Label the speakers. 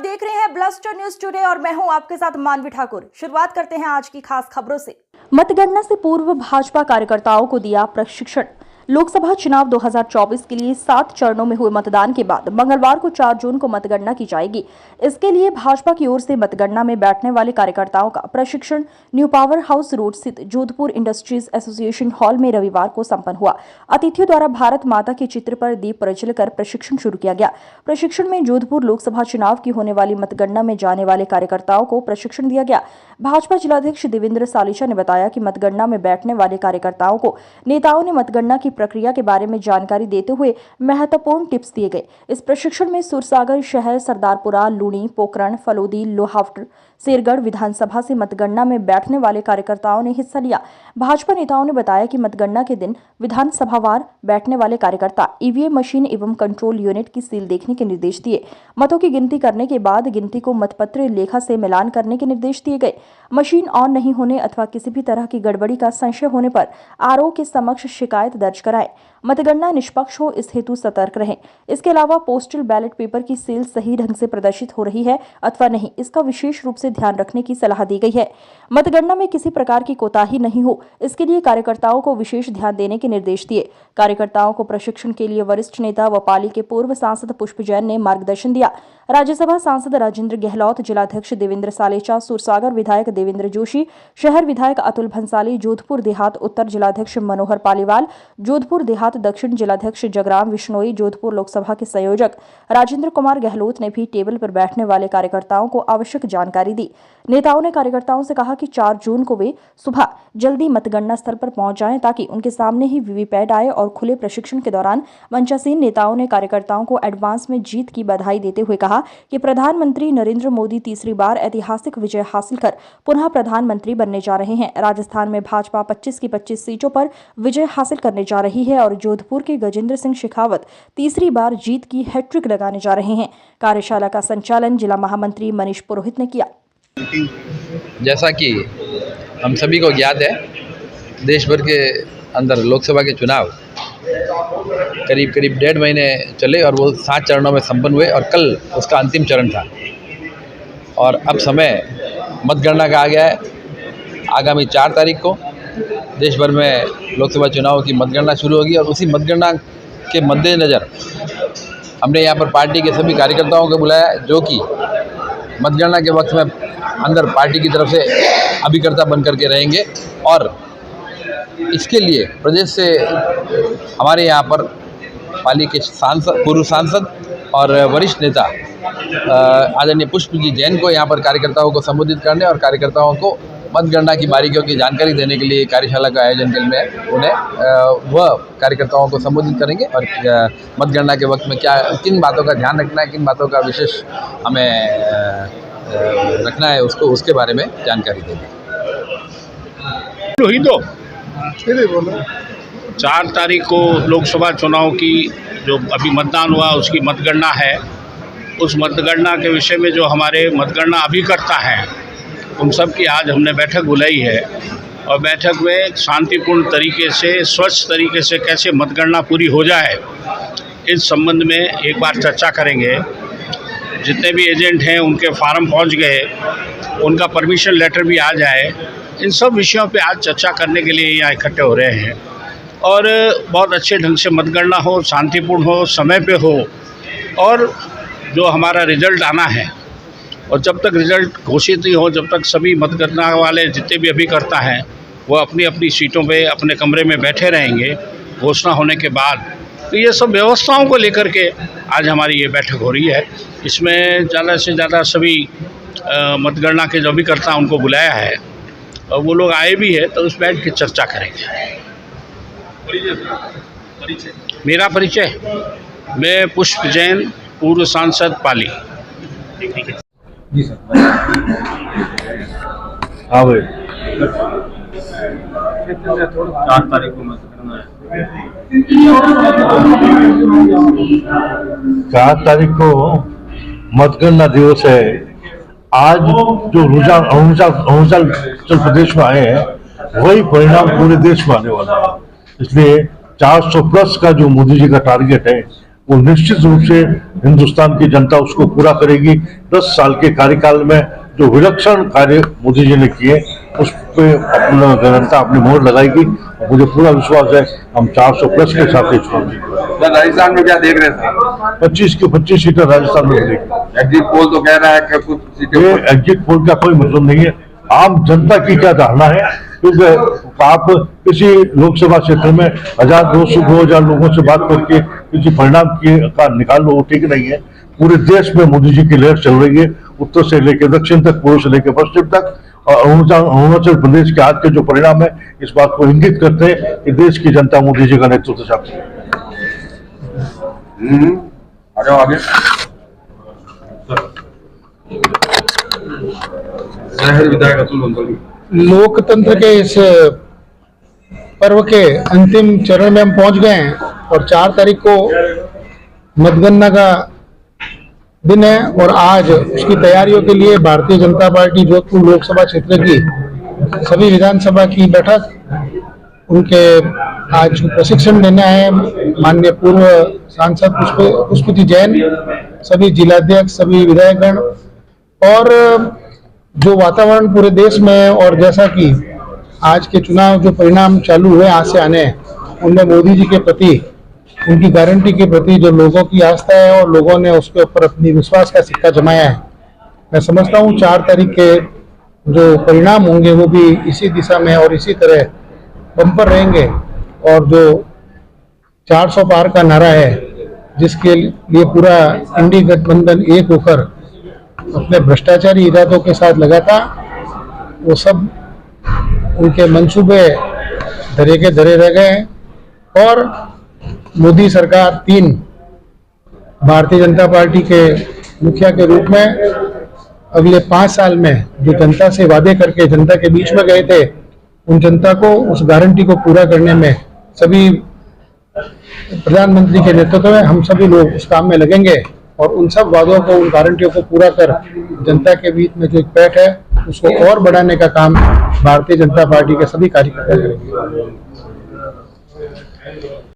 Speaker 1: देख रहे हैं ब्लस्टर न्यूज टुडे और मैं हूं आपके साथ मानवी ठाकुर। शुरुआत करते हैं आज की खास खबरों से। मतगणना से पूर्व भाजपा कार्यकर्ताओं को दिया प्रशिक्षण। लोकसभा चुनाव 2024 के लिए 7 चरणों में हुए मतदान के बाद मंगलवार को 4 जून को मतगणना की जाएगी। इसके लिए भाजपा की ओर से मतगणना में बैठने वाले कार्यकर्ताओं का प्रशिक्षण न्यू पावर हाउस रोड स्थित जोधपुर इंडस्ट्रीज एसोसिएशन हॉल में रविवार को संपन्न हुआ। अतिथियों द्वारा भारत माता के चित्र पर दीप प्रज्वलित कर प्रशिक्षण शुरू किया गया। प्रशिक्षण में जोधपुर लोकसभा चुनाव की होने वाली मतगणना में जाने वाले कार्यकर्ताओं को प्रशिक्षण दिया गया। भाजपा जिलाध्यक्ष देवेंद्र सालीचा ने बताया कि मतगणना में बैठने वाले कार्यकर्ताओं को नेताओं ने मतगणना की प्रक्रिया के बारे में जानकारी देते हुए महत्वपूर्ण टिप्स दिए गए। इस प्रशिक्षण में सुरसागर शहर, सरदारपुरा, लूणी, पोखरण, फलोदी, लोहावट, शेरगढ़ विधानसभा से मतगणना में बैठने वाले कार्यकर्ताओं ने हिस्सा लिया। भाजपा नेताओं ने बताया कि मतगणना के दिन विधानसभावार बैठने वाले कार्यकर्ता ईवीएम मशीन एवं कंट्रोल यूनिट की सील देखने के निर्देश दिए। मतों की गिनती करने के बाद गिनती को मतपत्र लेखा से मिलान करने के निर्देश दिए गए। मशीन ऑन नहीं होने अथवा किसी भी तरह की गड़बड़ी का संशय होने पर आरओ के समक्ष शिकायत दर्ज कराएं। मतगणना निष्पक्ष हो इस हेतु सतर्क रहें। इसके अलावा पोस्टल बैलेट पेपर की सील सही ढंग से प्रदर्शित हो रही है अथवा नहीं, इसका विशेष रूप से ध्यान रखने की सलाह दी गई है। मतगणना में किसी प्रकार की कोताही नहीं हो, इसके लिए कार्यकर्ताओं को विशेष ध्यान देने के निर्देश दिए। कार्यकर्ताओं को प्रशिक्षण के लिए वरिष्ठ नेता व पाली के पूर्व सांसद पुष्प जैन ने मार्गदर्शन दिया। राज्यसभा सांसद राजेंद्र गहलोत, जिलाध्यक्ष देवेंद्र सालेचा, सुरसागर विधायक देवेंद्र जोशी, शहर विधायक अतुल भंसाली, जोधपुर देहात उत्तर जिलाध्यक्ष मनोहर पालीवाल, जोधपुर देहात दक्षिण जिलाध्यक्ष जगराम विश्नोई, जोधपुर लोकसभा के संयोजक राजेंद्र कुमार गहलोत ने भी टेबल पर बैठने वाले कार्यकर्ताओं को आवश्यक जानकारी दी। नेताओं ने कार्यकर्ताओं से कहा कि 4 जून को वे सुबह जल्दी मतगणना स्थल पर पहुंच जाएं ताकि उनके सामने ही वीवीपैट आए। और खुले प्रशिक्षण के दौरान मंचासीन नेताओं ने कार्यकर्ताओं को एडवांस में जीत की बधाई देते हुए कहा कि प्रधानमंत्री नरेंद्र मोदी तीसरी बार ऐतिहासिक विजय हासिल कर पुनः प्रधानमंत्री बनने जा रहे हैं। राजस्थान में भाजपा 25 की 25 सीटों पर विजय हासिल करने जा रही है और जोधपुर के गजेंद्र सिंह शेखावत तीसरी बार जीत की हैट्रिक लगाने जा रहे हैं। कार्यशाला का संचालन जिला महामंत्री मनीष पुरोहित ने किया।
Speaker 2: जैसा कि हम सभी को ज्ञात है, देश भर के अंदर लोकसभा के चुनाव करीब 1.5 महीने चले और वो 7 चरणों में संपन्न हुए और कल उसका अंतिम चरण था। और अब समय मतगणना का आ गया है। आगामी 4 तारीख को देश भर में लोकसभा चुनाव की मतगणना शुरू होगी और उसी मतगणना के मद्देनज़र हमने यहाँ पर पार्टी के सभी कार्यकर्ताओं को बुलाया, जो कि मतगणना के वक्त में अंदर पार्टी की तरफ से अभिकर्ता बन करके रहेंगे। और इसके लिए प्रदेश से हमारे यहाँ पर पाली के सांसद, पूर्व सांसद और वरिष्ठ नेता आदरणीय पुष्प जी जैन को यहाँ पर कार्यकर्ताओं को संबोधित करने और कार्यकर्ताओं को मतगणना की बारीकियों की जानकारी देने के लिए कार्यशाला का आयोजन के लिए उन्हें वह कार्यकर्ताओं को संबोधित करेंगे और मतगणना के वक्त में क्या किन बातों का ध्यान रखना है, किन बातों का विशेष हमें रखना है, उसके बारे में जानकारी देंगे।
Speaker 3: 4 तारीख को लोकसभा चुनाव की जो अभी मतदान हुआ उसकी मतगणना है। उस मतगणना के विषय में जो हमारे मतगणना अभिकर्ता हैं उन सब की आज हमने बैठक बुलाई है और बैठक में शांतिपूर्ण तरीके से, स्वच्छ तरीके से कैसे मतगणना पूरी हो जाए इस संबंध में एक बार चर्चा करेंगे। जितने भी एजेंट हैं उनके फार्म पहुंच गए, उनका परमिशन लेटर भी आ जाए, इन सब विषयों पे आज चर्चा करने के लिए यहाँ इकट्ठे हो रहे हैं और बहुत अच्छे ढंग से मतगणना हो, शांतिपूर्ण हो, समय पे हो और जो हमारा रिजल्ट आना है। और जब तक रिजल्ट घोषित नहीं हो, जब तक सभी मतगणना वाले जितने भी अभिकर्ता हैं वो अपनी अपनी सीटों पे अपने कमरे में बैठे रहेंगे घोषणा होने के बाद। तो ये सब व्यवस्थाओं को लेकर के आज हमारी ये बैठक हो रही है। इसमें ज़्यादा से ज़्यादा सभी मतगणना के जो अभिकर्ता उनको बुलाया है और वो लोग आए भी है, तो उस बैठ के चर्चा करेंगे। मेरा परिचय, मैं पुष्प जैन, पूर्व सांसद पाली।
Speaker 4: जी सर। हाँ भाई, 4 तारीख को मतगणना है। 4 तारीख को मतगणना दिवस है। आज जो रुझान अरुणाचल प्रदेश में आए हैं वही परिणाम पूरे देश में आने वाला है। इसलिए 400+ का जो मोदी जी का टारगेट है वो निश्चित रूप से हिंदुस्तान की जनता उसको पूरा करेगी। 10 साल के कार्यकाल में जो विलक्षण कार्य मोदी जी ने किए उस पर अपना जनता अपनी मोहर लगाएगी। मुझे पूरा विश्वास है हम 400 प्लस के साथ चुनाव जीतेंगे।
Speaker 5: राजस्थान में क्या देख रहे थे?
Speaker 4: 25 की 25 सीटें राजस्थान में मिलेगी।
Speaker 5: एग्जिट पोल तो कह रहा है कि कुछ सीटें
Speaker 4: ये एग्जिट पोल का कोई मतलब नहीं है, आम जनता की क्या धारणा है। क्योंकि आप किसी लोकसभा क्षेत्र में 1000-200-2000 लोगों से बात करके किसी परिणाम का निकाल लो, वो ठीक नहीं है। पूरे देश में मोदी जी की लहर चल रही है, उत्तर से लेकर दक्षिण तक, पूर्व से लेकर पश्चिम तक। और अरुणाचल प्रदेश के आज के जो परिणाम है इस बात को इंगित करते हैं कि देश की जनता मोदी जी का नेतृत्व चाहती है।
Speaker 5: आ जाओ आगे। विधायक अतुल बंसल।
Speaker 6: लोकतंत्र के इस पर्व के अंतिम चरण में हम पहुंच गए हैं और 4 तारीख को मतगणना का दिन है और आज उसकी तैयारियों के लिए भारतीय जनता पार्टी जोधपुर लोकसभा क्षेत्र की सभी विधानसभा की बैठक उनके आज प्रशिक्षण देना है। माननीय पूर्व सांसद पुष्पति जैन, सभी जिलाध्यक्ष, सभी विधायकगण और जो वातावरण पूरे देश में और जैसा कि आज के चुनाव जो परिणाम चालू हुए आज से आने उनमें मोदी जी के प्रति, उनकी गारंटी के प्रति जो लोगों की आस्था है और लोगों ने उसके ऊपर अपनी विश्वास का सिक्का जमाया है। मैं समझता हूँ 4 तारीख के जो परिणाम होंगे वो भी इसी दिशा में और इसी तरह बम्पर रहेंगे। और जो 400 पार का नारा है जिसके लिए पूरा इंडी गठबंधन एक होकर अपने भ्रष्टाचारी इरादों के साथ लगा था, वो सब उनके मंसूबे धरे के धरे रह गए हैं। और मोदी सरकार 3 भारतीय जनता पार्टी के मुखिया के रूप में अगले 5 साल में जो जनता से वादे करके जनता के बीच में गए थे, उन जनता को उस गारंटी को पूरा करने में सभी प्रधानमंत्री के नेतृत्व में हम सभी लोग उस काम में लगेंगे और उन सब वादों को, उन गारंटियों को पूरा कर जनता के बीच में जो एक पैठ है उसको और बढ़ाने का काम भारतीय जनता पार्टी के सभी कार्यकर्ता करेंगे।